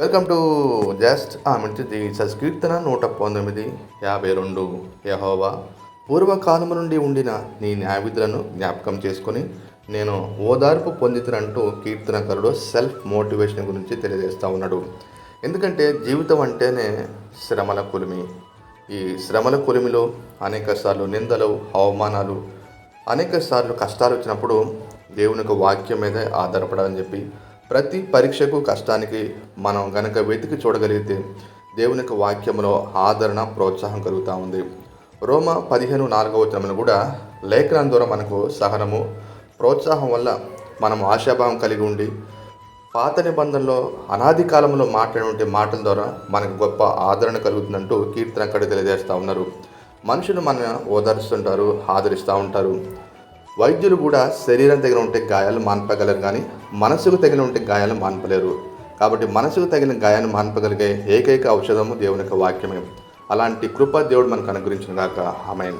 Welcome to just ఆమె Jesus కీర్తన 119:52. యెహోవా, పూర్వకాలము నుండి ఉండిన నీ న్యాయవిధులను జ్ఞాపకం చేసుకొని నేను ఓదార్పు పొందితనంటూ కీర్తనకారుడు సెల్ఫ్ మోటివేషన్ గురించి తెలియజేస్తూ ఉన్నాడు. ఎందుకంటే జీవితం అంటేనే శ్రమల కొలిమి. ఈ శ్రమల కొలిమిలో అనేక సార్లు నిందలు, అవమానాలు, అనేక సార్లు కష్టాలు వచ్చినప్పుడు దేవుని యొక్క వాక్యం మీదే ఆధారపడాలని చెప్పి ప్రతి పరీక్షకు కష్టానికి మనం గనక వెతికి చూడగలిగితే దేవుని యొక్క వాక్యంలో ఆదరణ, ప్రోత్సాహం కలుగుతూ ఉంది. రోమ 15:4 కూడా లేఖనం ద్వారా మనకు సహనము, ప్రోత్సాహం వల్ల మనం ఆశాభావం కలిగి ఉండి పాత నిబంధనలో అనాది కాలంలో మాట్లాడే మాటల ద్వారా మనకు గొప్ప ఆదరణ కలుగుతుందంటూ కీర్తనకారుడు తెలియజేస్తూ ఉన్నారు. మనుషులు మన ఓదారుస్తుంటారు, ఆదరిస్తూ ఉంటారు. వైద్యులు కూడా శరీరం దగ్గర ఉంటే గాయాలు మాన్పగలరు, కానీ మనసుకు తగిలి ఉంటే గాయాలు మాన్పలేరు. కాబట్టి మనసుకు తగిలిన గాయాన్ని మాన్పగలిగే ఏకైక ఔషధము దేవుని యొక్క వాక్యమే. అలాంటి కృప దేవుడు మనకు అనుగ్రహించిన గాక. ఆమేన్.